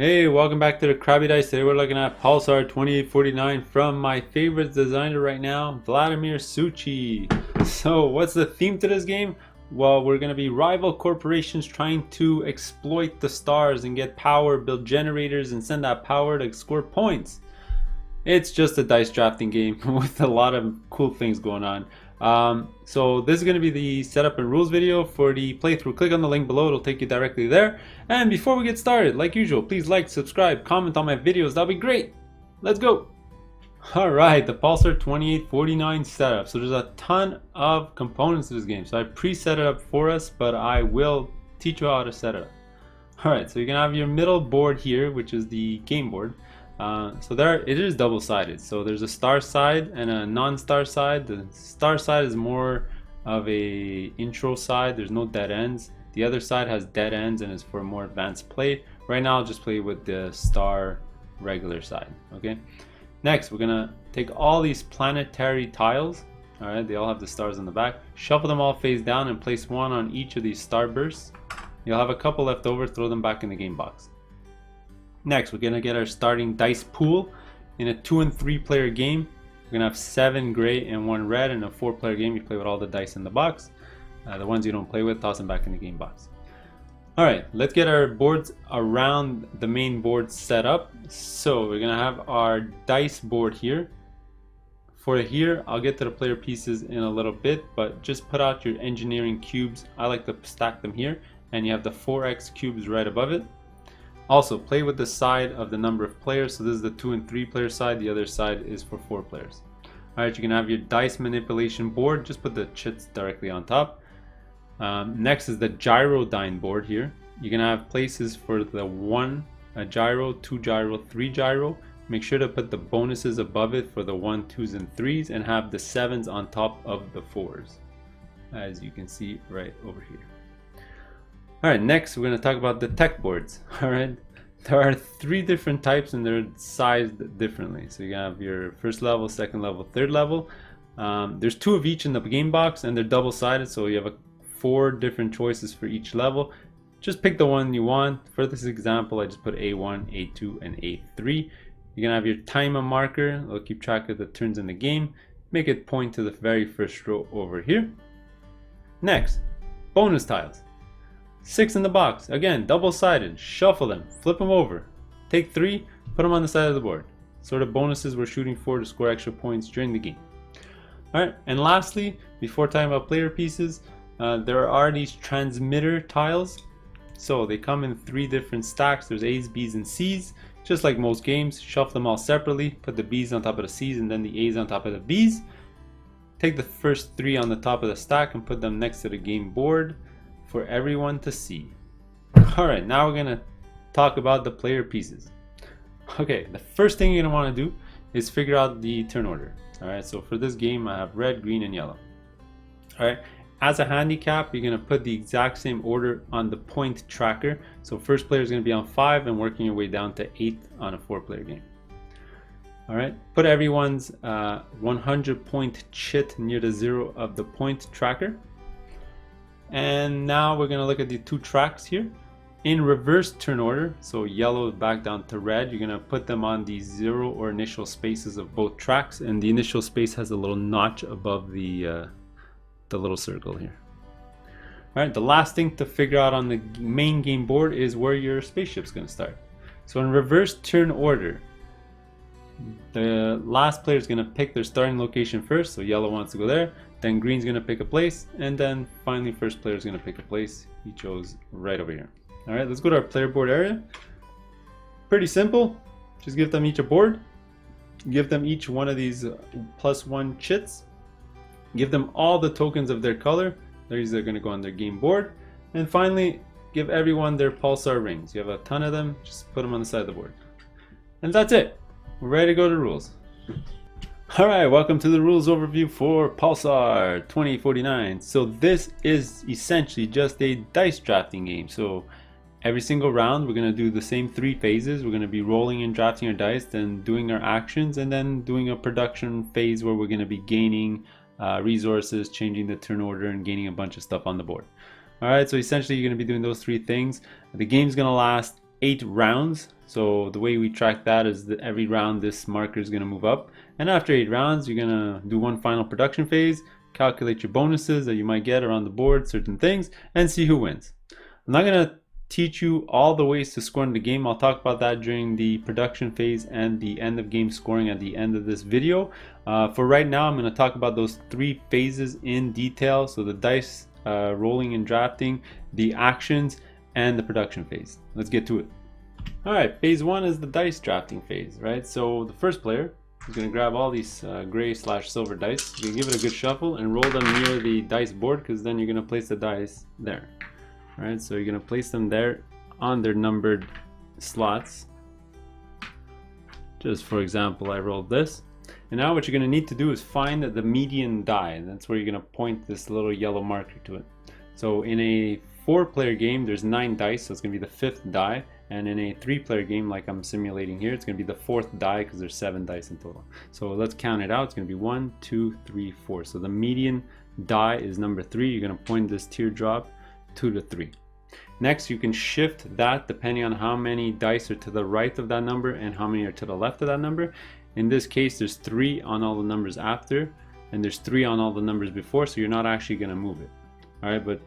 Hey, welcome back to the Crabby Dice. Today we're looking at Pulsar 2849 from my favorite designer right now, Vladimir Suchi. So what's the theme to this game? Well, we're going to be rival corporations trying to exploit the stars and get power, build generators, and send that power to score points. It's just a dice drafting game with a lot of cool things going on. So this is going to be the setup and rules video for the playthrough. Click on the link below, it'll take you directly there. And before we get started, like usual, please like, subscribe, comment on my videos, that'll be great. Let's go. Alright, the Pulsar 2849 setup. So there's a ton of components to this game. So I pre-set it up for us, but I will teach you how to set it up. Alright, so you can have your middle board here, which is the game board. So there it is double-sided, so there's a star side and a non-star side. The star side is more of a intro side, there's no dead ends. The other side has dead ends and is for more advanced play. Right now I'll just play with the star regular side. Okay, next we're gonna take all these planetary tiles. All right, they all have the stars on the back. Shuffle them all face down and place one on each of these star bursts. You'll have a couple left over, throw them back in the game box. Next, we're going to get our starting dice pool. In a 2 and 3 player game, we're going to have 7 gray and 1 red. In a 4 player game, you play with all the dice in the box. The ones you don't play with, toss them back in the game box. Alright, let's get our boards around the main board set up. So we're going to have our dice board here. For here, I'll get to the player pieces in a little bit, but just put out your engineering cubes. I like to stack them here, and you have the 4x cubes right above it. Also, play with the side of the number of players. So this is the 2 and 3 player side. The other side is for 4 players. Alright, you can have your dice manipulation board. Just put the chits directly on top. Next is the Gyrodyne board here. You can have places for the 1 gyro, 2 gyro, 3 gyro. Make sure to put the bonuses above it for the 1, 2s, and 3s, and have the 7s on top of the 4s, as you can see right over here. Alright, next we're going to talk about the tech boards. Alright, there are 3 different types and they're sized differently. So you have your first level, second level, third level. There's 2 of each in the game box and they're double-sided, so you have 4 different choices for each level. Just pick the one you want. For this example, I just put A1, A2, and A3. You're going to have your timer marker. It'll keep track of the turns in the game. Make it point to the very first row over here. Next, bonus tiles. 6 in the box, again double-sided. Shuffle them, flip them over, take 3, put them on the side of the board. Sort of bonuses we're shooting for to score extra points during the game. Alright, and lastly, before talking about player pieces, there are these transmitter tiles. So they come in 3 different stacks. There's A's, B's, and C's. Just like most games, shuffle them all separately, put the B's on top of the C's and then the A's on top of the B's. Take the first 3 on the top of the stack and put them next to the game board for everyone to see. Alright, now we're gonna talk about the player pieces. Okay, the first thing you're gonna want to do is figure out the turn order. Alright, so for this game I have red, green, and yellow. Alright, as a handicap, you're gonna put the exact same order on the point tracker. So first player is gonna be on 5 and working your way down to 8 on a 4-player game. Alright, put everyone's 100 point chit near the 0 of the point tracker. And now we're going to look at the 2 tracks here in reverse turn order. So yellow back down to red. You're going to put them on the 0 or initial spaces of both tracks, and the initial space has a little notch above the little circle here. All right, the last thing to figure out on the main game board is where your spaceship's going to start. So in reverse turn order, the last player is going to pick their starting location first. So yellow wants to go there, then green's going to pick a place, and then finally first player is going to pick a place. He chose right over here. All right, let's go to our player board area. Pretty simple. Just give them each a board. Give them each one of these +1 chits. Give them all the tokens of their color. These are going to go on their game board. And finally, give everyone their Pulsar rings. You have a ton of them. Just put them on the side of the board. And that's it. We're ready to go to rules. Alright, welcome to the rules overview for Pulsar 2049. So this is essentially just a dice drafting game. So every single round we're going to do the same 3 phases. We're going to be rolling and drafting our dice, then doing our actions, and then doing a production phase where we're going to be gaining resources, changing the turn order, and gaining a bunch of stuff on the board. Alright, so essentially you're going to be doing those 3 things. The game's going to last 8 rounds. So the way we track that is that every round this marker is going to move up, and after 8 rounds you're going to do one final production phase, calculate your bonuses that you might get around the board, certain things, and see who wins. I'm not going to teach you all the ways to score in the game. I'll talk about that during the production phase and the end of game scoring at the end of this video. For right now, I'm going to talk about those 3 phases in detail. So the dice rolling and drafting, the actions, and the production phase. Let's get to it. All right, phase 1 is the dice drafting phase, right? So the first player is going to grab all these gray/silver dice. You're going to give it a good shuffle and roll them near the dice board, because then you're going to place the dice there. All right, so you're going to place them there on their numbered slots. Just for example, I rolled this. And now what you're going to need to do is find the median die, and that's where you're going to point this little yellow marker to it. So in a 4-player game, there's 9 dice, so it's going to be the 5th die. And in a 3-player game, like I'm simulating here, it's going to be the 4th die, because there's 7 dice in total. So let's count it out. It's going to be 1, 2, 3, 4. So the median die is number 3. You're going to point this teardrop to the 3. Next, you can shift that depending on how many dice are to the right of that number and how many are to the left of that number. In this case, there's 3 on all the numbers after, and there's 3 on all the numbers before, so you're not actually going to move it. All right, but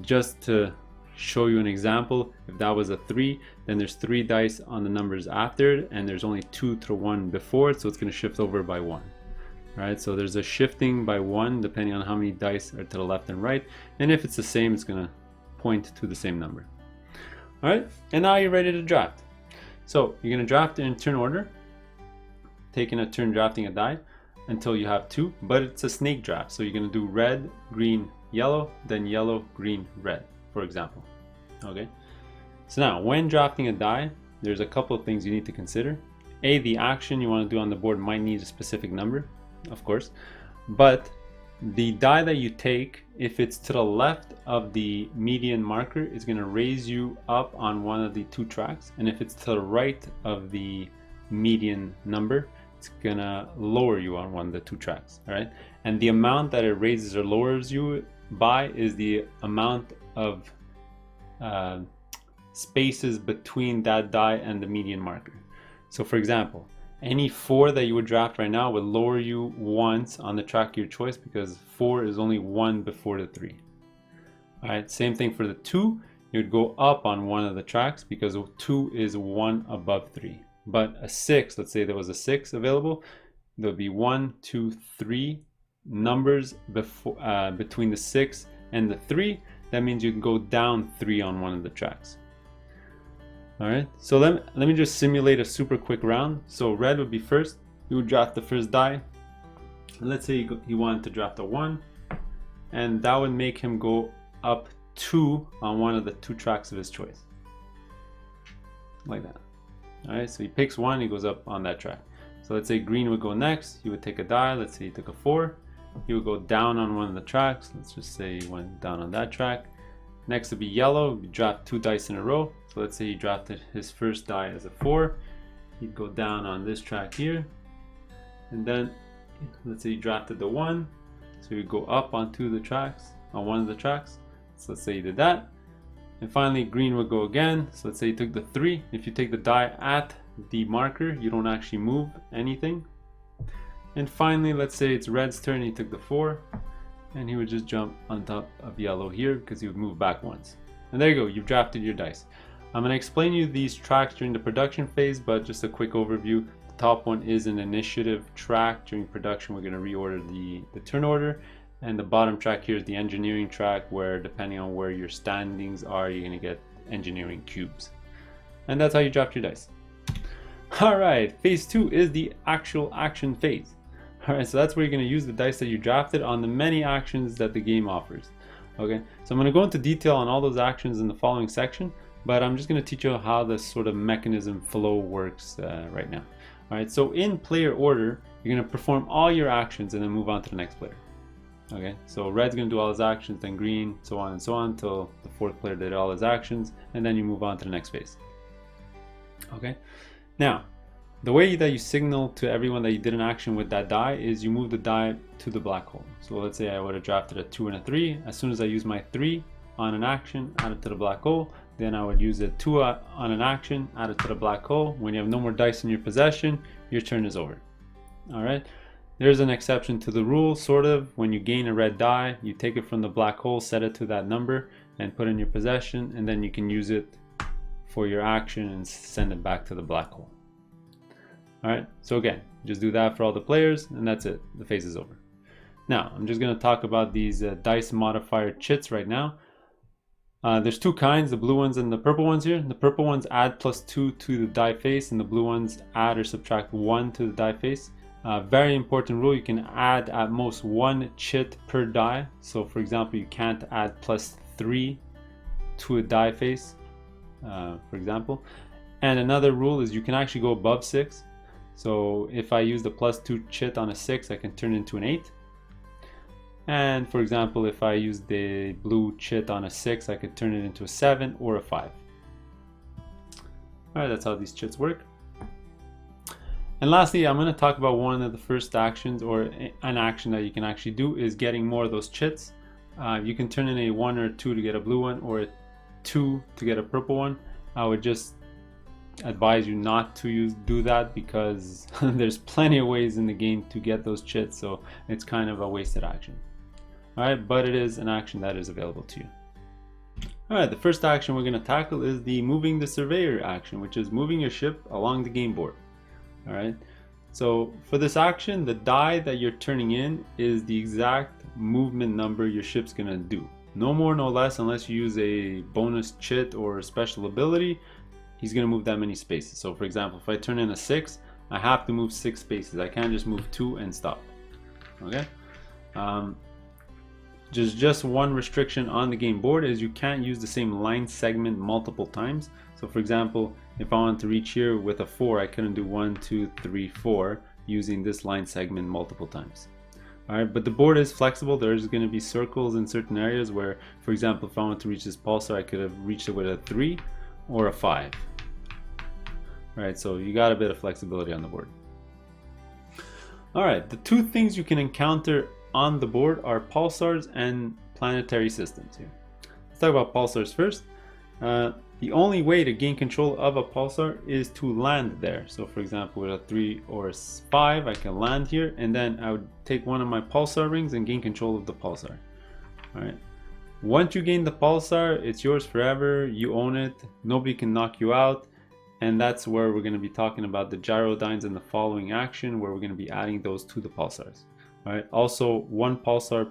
just to show you an example, if that was a 3, then there's 3 dice on the numbers after, and there's only 2 to 1 before, so it's going to shift over by 1. All right, so there's a shifting by 1 depending on how many dice are to the left and right, and if it's the same, it's going to point to the same number. All right, and now you're ready to draft. So you're going to draft in turn order, taking a turn drafting a die until you have 2, but it's a snake draft, so you're going to do red, green, yellow, then yellow, green, red, for example. Okay, so now when drafting a die, there's a couple of things you need to consider. A, the action you want to do on the board might need a specific number, of course, but the die that you take, if it's to the left of the median marker, is going to raise you up on one of the 2 tracks, and if it's to the right of the median number, it's going to lower you on one of the 2 tracks. All right, and the amount that it raises or lowers you by is the amount of spaces between that die and the median marker. So for example, any 4 that you would draft right now would lower you once on the track of your choice, because 4 is only 1 before the 3. All right, same thing for the 2. You would go up on one of the tracks because 2 is 1 above 3. But a 6, let's say there was a 6 available, there would be 1, 2, 3 numbers before, between the 6 and the 3. That means you can go down 3 on one of the tracks. All right, so let me just simulate a super quick round. So red would be first. You would draft the first die. Let's say he wanted to draft a 1, and that would make him go up 2 on one of the 2 tracks of his choice, like that. All right, so he picks 1, he goes up on that track. So let's say green would go next. He would take a die. Let's say he took a 4. He would go down on one of the tracks. Let's just say he went down on that track. Next would be yellow. We draft 2 dice in a row. So let's say he drafted his first die as a 4. He'd go down on this track here. And then let's say he drafted the 1. So he'd go up on 2 of the tracks, on one of the tracks. So let's say he did that. And finally green would go again. So let's say he took the 3. If you take the die at the marker, you don't actually move anything. And finally, let's say it's red's turn. He took the 4. And he would just jump on top of yellow here because he would move back once. And there you go, you've drafted your dice. I'm going to explain you these tracks during the production phase, but just a quick overview. The top one is an initiative track. During production, we're going to reorder the turn order. And the bottom track here is the engineering track, where depending on where your standings are, you're going to get engineering cubes. And that's how you draft your dice. Alright, phase 2 is the actual action phase. Alright, so that's where you're going to use the dice that you drafted on the many actions that the game offers. Okay, so I'm going to go into detail on all those actions in the following section, but I'm just going to teach you how this sort of mechanism flow works right now. Alright, so in player order, you're going to perform all your actions and then move on to the next player. Okay, so red's going to do all his actions, then green, so on and so on, until the 4th player did all his actions, and then you move on to the next phase. Okay, now the way that you signal to everyone that you did an action with that die is you move the die to the black hole. So let's say I would have drafted a 2 and a 3. As soon as I use my 3, on an action, add it to the black hole. Then I would use a 2 on an action, add it to the black hole. When you have no more dice in your possession, your turn is over. All right. There's an exception to the rule, sort of. When you gain a red die, you take it from the black hole, set it to that number, and put it in your possession, and then you can use it for your action and send it back to the black hole. All right, so again, just do that for all the players, and that's it. The phase is over. Now, I'm just going to talk about these dice modifier chits right now. There's two kinds, the blue ones and the purple ones here. The purple ones add +2 to the die face, and the blue ones add or subtract 1 to the die face. Very important rule, you can add at most 1 chit per die. So for example, you can't add +3 to a die face, for example. And another rule is you can actually go above 6. So if I use the +2 chit on a 6, I can turn it into an 8. And for example, if I use the blue chit on a 6, I could turn it into a 7 or a 5. Alright, that's how these chits work. And lastly, I'm going to talk about one of the first actions, or an action that you can actually do, is getting more of those chits. You can turn in a 1 or a 2 to get a blue one, or a 2 to get a purple one. I would just advise you not to do that, because there's plenty of ways in the game to get those chits, so it's kind of a wasted action. Alright, but it is an action that is available to you. Alright, the first action we're going to tackle is the moving the surveyor action, which is moving your ship along the game board. Alright, so for this action, the die that you're turning in is the exact movement number your ship's going to do. No more, no less, unless you use a bonus chit or a special ability, he's going to move that many spaces. So for example, if I turn in a 6, I have to move 6 spaces. I can't just move 2 and stop. Okay? Just one restriction on the game board is you can't use the same line segment multiple times. So for example, if I wanted to reach here with a 4, I couldn't do 1, 2, 3, 4 using this line segment multiple times. Alright, but the board is flexible. There's going to be circles in certain areas where, for example, if I wanted to reach this pulsar, I could have reached it with a 3 or a 5. Alright, so you got a bit of flexibility on the board. Alright, the two things you can encounter on the board are pulsars and planetary systems here. Let's talk about pulsars first. The only way to gain control of a pulsar is to land there. So for example, with a 3 or a 5, I can land here, and then I would take one of my pulsar rings and gain control of the pulsar. Alright. Once you gain the pulsar, it's yours forever. You own it. Nobody can knock you out. And that's where we're going to be talking about the gyrodynes in the following action, where we're going to be adding those to the pulsars. Alright. Also, one pulsar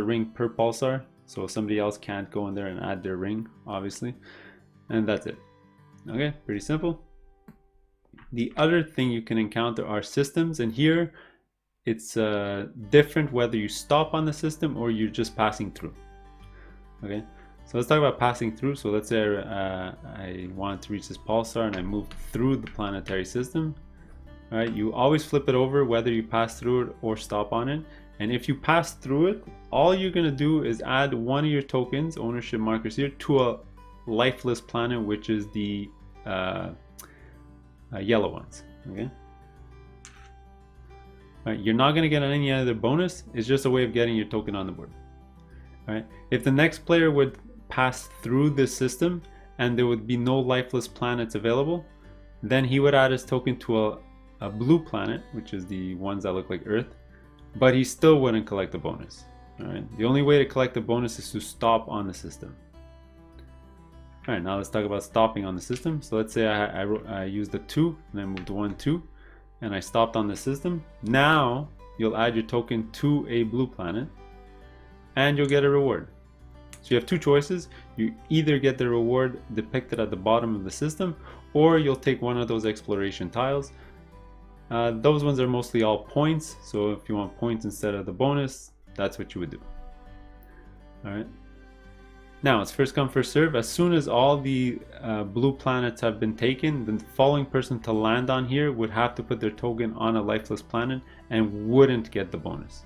ring per pulsar. So somebody else can't go in there and add their ring, obviously. And that's it. Okay, pretty simple. The other thing you can encounter are systems, and here it's different whether you stop on the system or you're just passing through. Okay, so let's talk about passing through. So let's say I wanted to reach this pulsar and I moved through the planetary system. All right, you always flip it over whether you pass through it or stop on it. And if you pass through it, all you're going to do is add one of your tokens, ownership markers here, to a lifeless planet, which is the yellow ones. Okay. All right, you're not going to get any other bonus. It's just a way of getting your token on the board. All right. If the next player would pass through this system and there would be no lifeless planets available, then he would add his token to a blue planet, which is the ones that look like Earth. But he still wouldn't collect the bonus. Alright, the only way to collect the bonus is to stop on the system. Alright, now let's talk about stopping on the system. So let's say I used the 2 and I moved 1, 2, and I stopped on the system. Now you'll add your token to a blue planet and you'll get a reward. So you have two choices. You either get the reward depicted at the bottom of the system, or you'll take one of those exploration tiles. Those ones are mostly all points, so if you want points instead of the bonus, that's what you would do. Alright. Now it's first come first serve. As soon as all the blue planets have been taken, the following person to land on here would have to put their token on a lifeless planet and wouldn't get the bonus.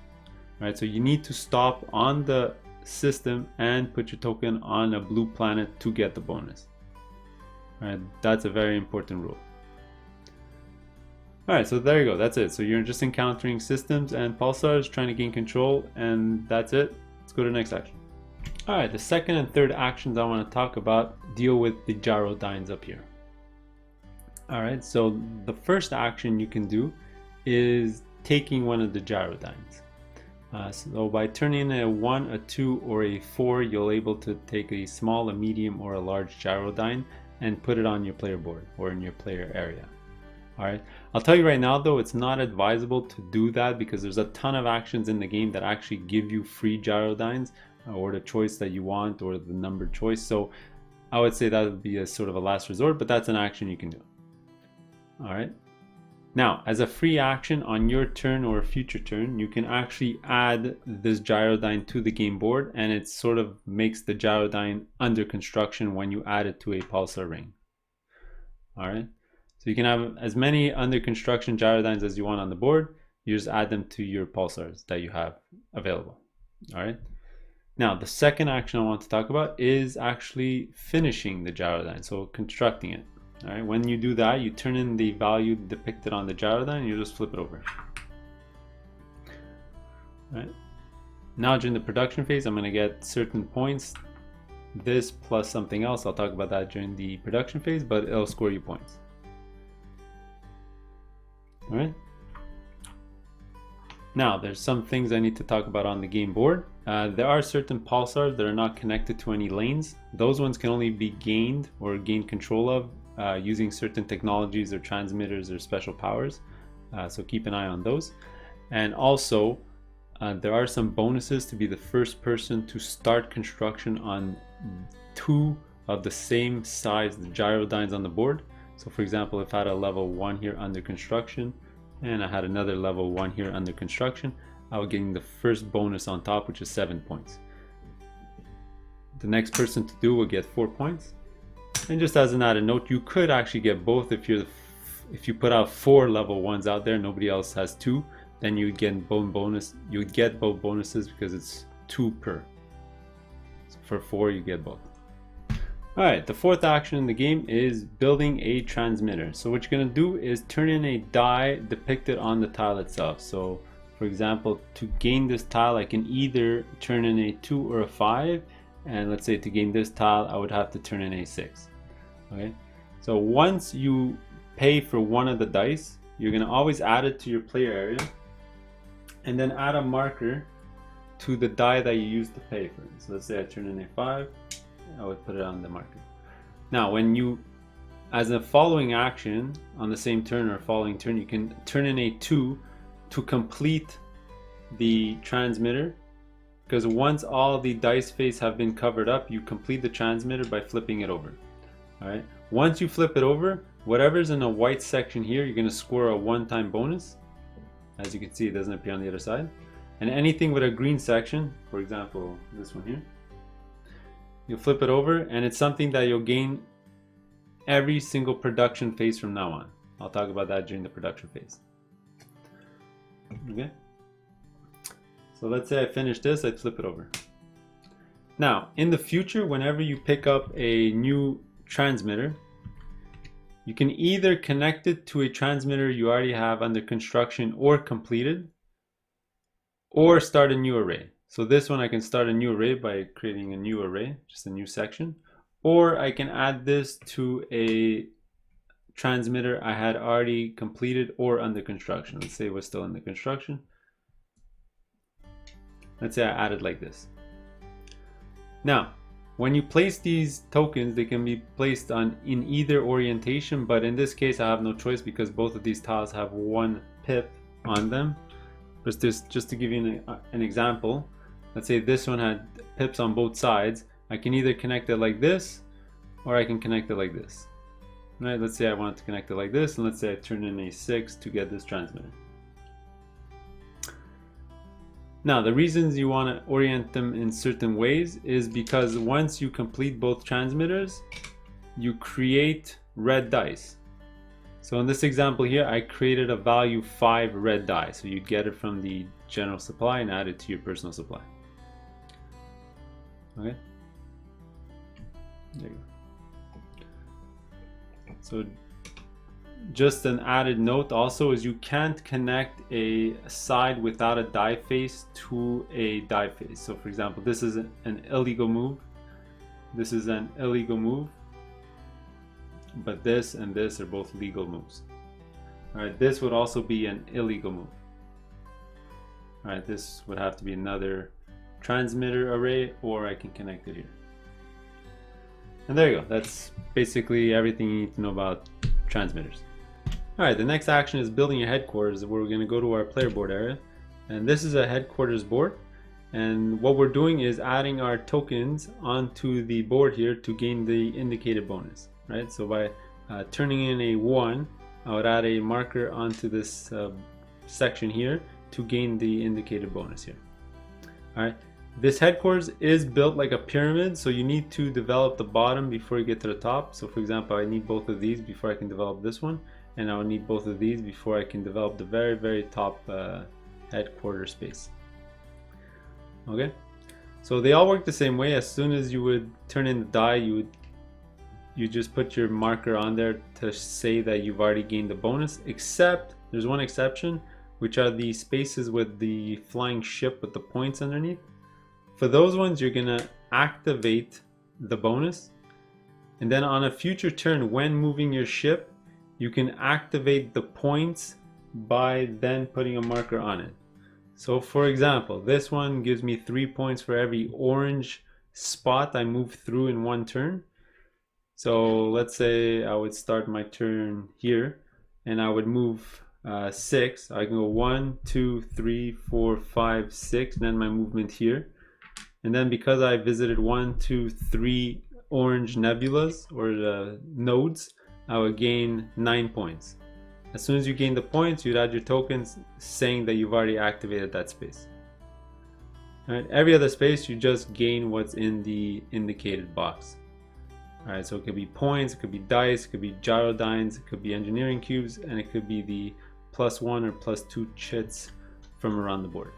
Alright, so you need to stop on the system and put your token on a blue planet to get the bonus. Alright, that's a very important rule. Alright, so there you go, that's it. So you're just encountering systems and pulsars, trying to gain control, and that's it. Let's go to the next action. All right, the second and third actions I want to talk about deal with the Gyrodynes up here. All right, so the first action you can do is taking one of the Gyrodynes. So by turning a 1, a 2, or a 4, you'll able to take a small, a medium, or a large Gyrodyne and put it on your player board or in your player area. All right, I'll tell you right now though, it's not advisable to do that because there's a ton of actions in the game that actually give you free Gyrodynes or the choice that you want or the numbered choice. So I would say that would be a sort of a last resort, but that's an action you can do. All right. Now, as a free action on your turn or a future turn, you can actually add this Gyrodyne to the game board, and it sort of makes the Gyrodyne under construction when you add it to a Pulsar ring. All right. So you can have as many under construction Gyrodynes as you want on the board. You just add them to your Pulsars that you have available. All right. Now, the second action I want to talk about is actually finishing the Gyrodyne, so constructing it. All right, when you do that, you turn in the value depicted on the Gyrodyne and you just flip it over. All right. Now during the production phase, I'm going to get certain points, this plus something else. I'll talk about that during the production phase, but it'll score you points. All right. Now, there's some things I need to talk about on the game board. There are certain pulsars that are not connected to any lanes. Those ones can only be gained or gained control of using certain technologies or transmitters or special powers. So keep an eye on those. And also, there are some bonuses to be the first person to start construction on 2 of the same size Gyrodynes on the board. So for example, if I had a level 1 here under construction, and I had another level 1 here under construction, I would gain the first bonus on top, which is 7 points. The next person to do will get 4 points. And just as an added note, you could actually get both if you put out 4 level 1s out there, nobody else has 2, then you would get both bonus. You would get both bonuses because it's 2 per. So for 4, you get both. All right, the fourth action in the game is building a transmitter. So what you're gonna do is turn in a die depicted on the tile itself. So for example, to gain this tile, I can either turn in a 2 or a 5. And let's say to gain this tile, I would have to turn in a 6. Okay, so once you pay for one of the dice, you're gonna always add it to your player area and then add a marker to the die that you used to pay for. So let's say I turn in a 5, I would put it on the marker. Now, when you, as a following action on the same turn or following turn, you can turn in a 2 to complete the transmitter, because once all the dice face have been covered up, you complete the transmitter by flipping it over. All right. Once you flip it over, whatever's in a white section here, you're going to score a one-time bonus. As you can see, it doesn't appear on the other side. And anything with a green section, for example, this one here, you'll flip it over, and it's something that you'll gain every single production phase from now on. I'll talk about that during the production phase. Okay. So let's say I finish this, I flip it over. Now, in the future, whenever you pick up a new transmitter, you can either connect it to a transmitter you already have under construction or completed, or start a new array. So this one, I can start a new array by creating a new array, just a new section, or I can add this to a transmitter I had already completed or under construction. Let's say it was still under construction. Let's say I added like this. Now, when you place these tokens, they can be placed in either orientation, but in this case I have no choice because both of these tiles have 1 pip on them. But just to give you an example, let's say this one had pips on both sides. I can either connect it like this, or I can connect it like this. Right? Let's say I want to connect it like this, and let's say I turn in a 6 to get this transmitter. Now, the reasons you want to orient them in certain ways is because once you complete both transmitters, you create red dice. So in this example here, I created a value 5 red die. So you'd get it from the general supply and add it to your personal supply. Okay. There you go. So just an added note also is you can't connect a side without a die face to a die face. So for example, this is an illegal move. This is an illegal move. But this and this are both legal moves. Alright, this would also be an illegal move. Alright, this would have to be another transmitter array, or I can connect it here. And there you go. That's basically everything you need to know about transmitters. Alright, the next action is building your headquarters, where we're going to go to our player board area. And this is a headquarters board. And what we're doing is adding our tokens onto the board here to gain the indicated bonus. Right, so by turning in a 1, I would add a marker onto this section here to gain the indicated bonus here. Alright, this headquarters is built like a pyramid, so you need to develop the bottom before you get to the top. So for example, I need both of these before I can develop this one, and I would need both of these before I can develop the very top headquarters space. Okay, so they all work the same way. As soon as you would turn in the die, you just put your marker on there to say that you've already gained the bonus, except there's one exception, which are the spaces with the flying ship with the points underneath. For those ones, you're gonna activate the bonus, and then on a future turn when moving your ship, you can activate the points by then putting a marker on it. So for example, this one gives me 3 points for every orange spot I move through in one turn. So let's say I would start my turn here and I would move 6. I can go 1, 2, 3, 4, 5, 6, then my movement here. And then because I visited 1, 2, 3 orange nebulas or nodes, I would gain 9 points. As soon as you gain the points, you'd add your tokens saying that you've already activated that space. Alright, every other space you just gain what's in the indicated box. Alright, so it could be points, it could be dice, it could be gyrodynes, it could be engineering cubes, and it could be the +1 or +2 chits from around the board.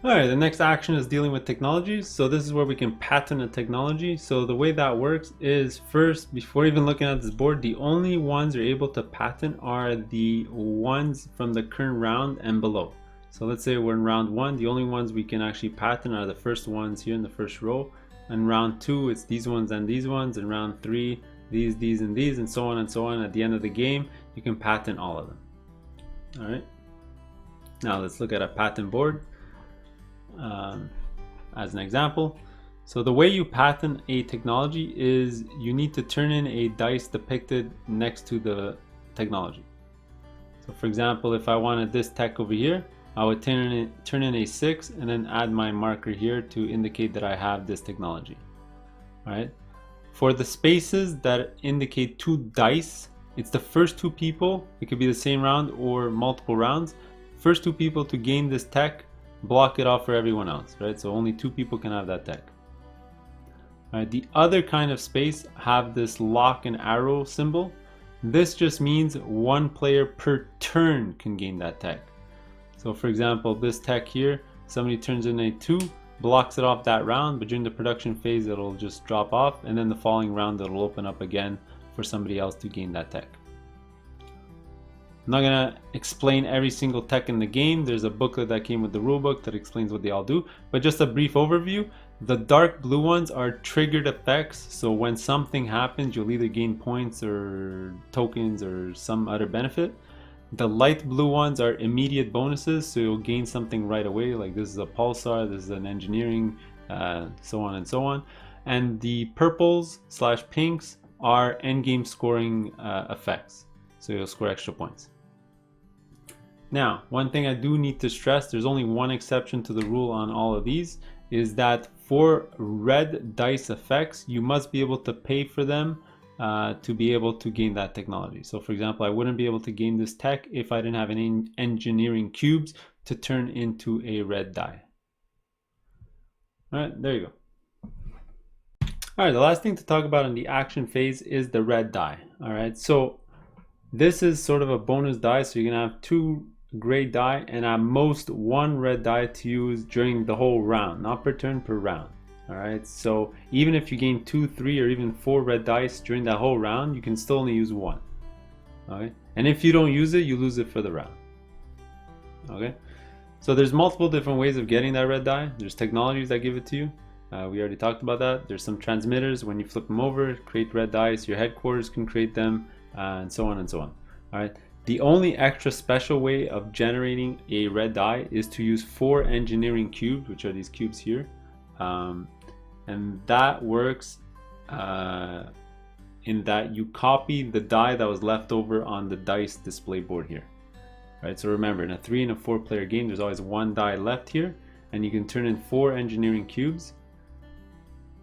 Alright, the next action is dealing with technologies. So this is where we can patent a technology. So the way that works is, first, before even looking at this board, the only ones you're able to patent are the ones from the current round and below. So let's say we're in round 1, the only ones we can actually patent are the first ones here in the first row. In round 2, it's these ones and these ones. In round 3, these, and these, and so on and so on. At the end of the game, you can patent all of them. Alright, now let's look at a patent board as an example. So the way you patent a technology is you need to turn in a dice depicted next to the technology. So for example, if I wanted this tech over here, I would turn in a 6 and then add my marker here to indicate that I have this technology. Alright, for the spaces that indicate 2 dice, it's the first 2 people, it could be the same round or multiple rounds, first 2 people to gain this tech block it off for everyone else, right? So only 2 people can have that tech. Alright, the other kind of space have this lock and arrow symbol. This just means 1 player per turn can gain that tech. So for example, this tech here, somebody turns in a 2, blocks it off that round, but during the production phase it'll just drop off, and then the following round it'll open up again for somebody else to gain that tech. I'm not gonna explain every single tech in the game. There's a booklet that came with the rulebook that explains what they all do, but just a brief overview. The dark blue ones are triggered effects, so when something happens you'll either gain points or tokens or some other benefit. The light blue ones are immediate bonuses, so you'll gain something right away, like this is a pulsar, this is an engineering, so on and so on. And the purples / pinks are endgame scoring effects, so you'll score extra points. Now, one thing I do need to stress, there's only one exception to the rule on all of these, is that for red dice effects, you must be able to pay for them to be able to gain that technology. So for example, I wouldn't be able to gain this tech if I didn't have any engineering cubes to turn into a red die. Alright, there you go. Alright, the last thing to talk about in the action phase is the red die. Alright, so this is sort of a bonus die, so you're gonna have 2 gray die and at most 1 red die to use during the whole round, not per turn, per round. Alright, so even if you gain 2, 3, or even 4 red dice during that whole round, you can still only use 1. Okay, and if you don't use it, you lose it for the round. Okay, so there's multiple different ways of getting that red die. There's technologies that give it to you. We already talked about that. There's some transmitters, when you flip them over, create red dice. Your headquarters can create them, and so on and so on. All right, the only extra special way of generating a red die is to use 4 engineering cubes, which are these cubes here, and that works in that you copy the die that was left over on the dice display board here. Right, so remember, in a 3 and a 4 player game, there's always 1 die left here, and you can turn in 4 engineering cubes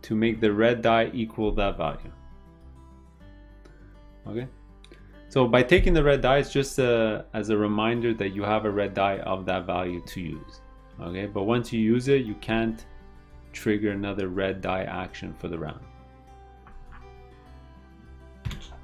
to make the red die equal that value. Okay, so by taking the red die, it's just as a reminder that you have a red die of that value to use. Okay, but once you use it, you can't trigger another red die action for the round.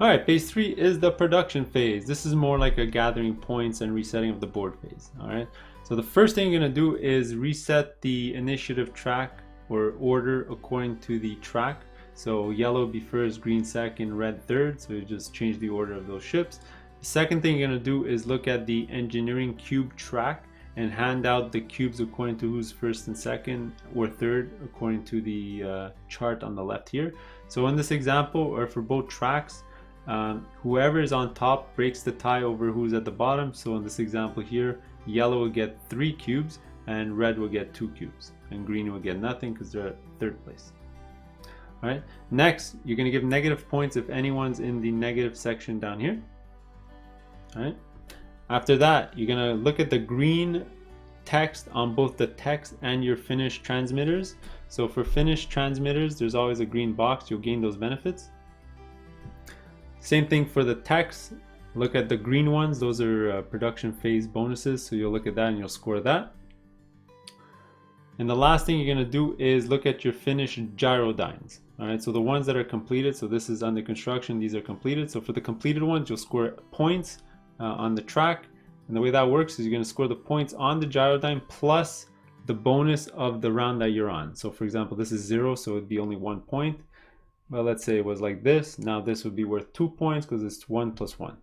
Alright, phase 3 is the production phase. This is more like a gathering points and resetting of the board phase. Alright, so the first thing you're going to do is reset the initiative track or order according to the track. So yellow would be first, green second, red third. So you just change the order of those ships. The second thing you're going to do is look at the engineering cube track and hand out the cubes according to who's first and second or third according to the chart on the left here. So in this example, or for both tracks, whoever is on top breaks the tie over who's at the bottom. So in this example here, yellow will get 3 cubes and red will get 2 cubes, and green will get nothing because they're at third place. All right, next you're going to give negative points if anyone's in the negative section down here. All right, after that you're going to look at the green text on both the text and your finished transmitters. So for finished transmitters, there's always a green box. You'll gain those benefits. Same thing for the text. Look at the green ones. Those are production phase bonuses. So you'll look at that and you'll score that. And the last thing you're going to do is look at your finished gyrodynes. All right, so the ones that are completed. So this is under construction. These are completed. So for the completed ones, you'll score points on the track. And the way that works is you're going to score the points on the gyrodyne plus the bonus of the round that you're on. So for example, this is 0, so it'd be only 1 point. Well, let's say it was like this. Now this would be worth 2 points because it's 1 plus 1.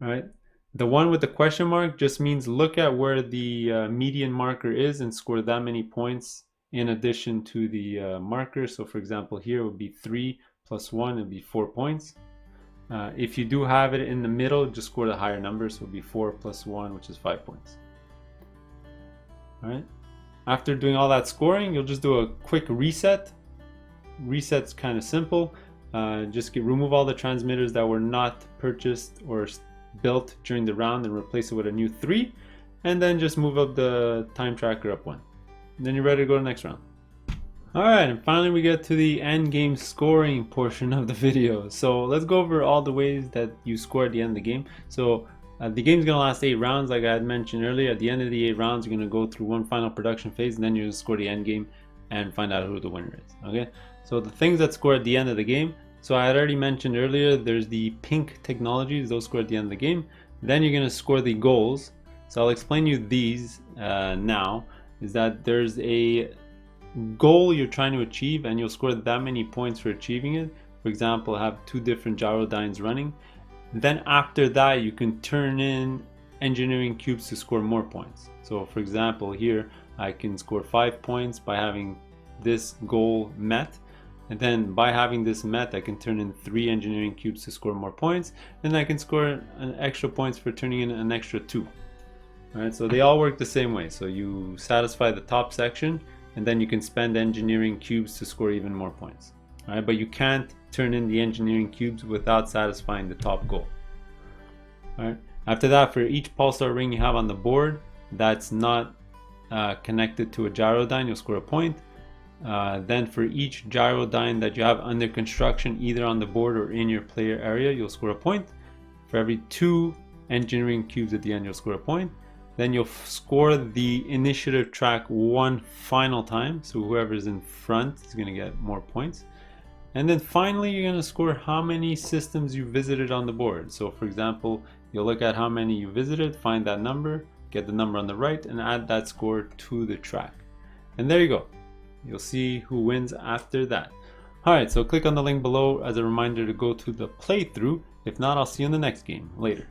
All right. The one with the question mark just means look at where the median marker is and score that many points in addition to the marker. So for example, here would be 3 plus 1, it'd be 4 points. If you do have it in the middle, just score the higher number. So it would be 4 plus 1, which is 5 points. All right. After doing all that scoring, you'll just do a quick reset. Reset's kind of simple. Just remove all the transmitters that were not purchased or built during the round and replace it with a new 3, and then just move up the time tracker up 1. And then you're ready to go to the next round. Alright, and finally we get to the end game scoring portion of the video. So let's go over all the ways that you score at the end of the game. So the game's going to last 8 rounds like I had mentioned earlier. At the end of the 8 rounds, you're going to go through one final production phase, and then you're going to score the end game and find out who the winner is. Okay, so the things that score at the end of the game. So I had already mentioned earlier, there's the pink technologies, those score at the end of the game. Then you're going to score the goals. So I'll explain you these now. Is that there's a goal you're trying to achieve and you'll score that many points for achieving it. For example, have 2 different gyrodynes running. Then after that, you can turn in engineering cubes to score more points. So for example, here I can score 5 points by having this goal met. And then by having this met, I can turn in 3 engineering cubes to score more points. And I can score an extra points for turning in an extra 2. All right, so they all work the same way. So you satisfy the top section, and then you can spend engineering cubes to score even more points. All right, but you can't turn in the engineering cubes without satisfying the top goal. All right. After that, for each pulsar ring you have on the board that's not connected to a gyrodyne, you'll score a point. Then for each gyrodyne that you have under construction, either on the board or in your player area, you'll score a point. For every 2 engineering cubes at the end, you'll score a point. Then you'll score the initiative track 1 final time. So whoever's in front is going to get more points. And then finally, you're going to score how many systems you visited on the board. So for example, you'll look at how many you visited, find that number, get the number on the right, and add that score to the track. And there you go. You'll see who wins after that. Alright, so click on the link below as a reminder to go to the playthrough If not, I'll see you in the next game. Later.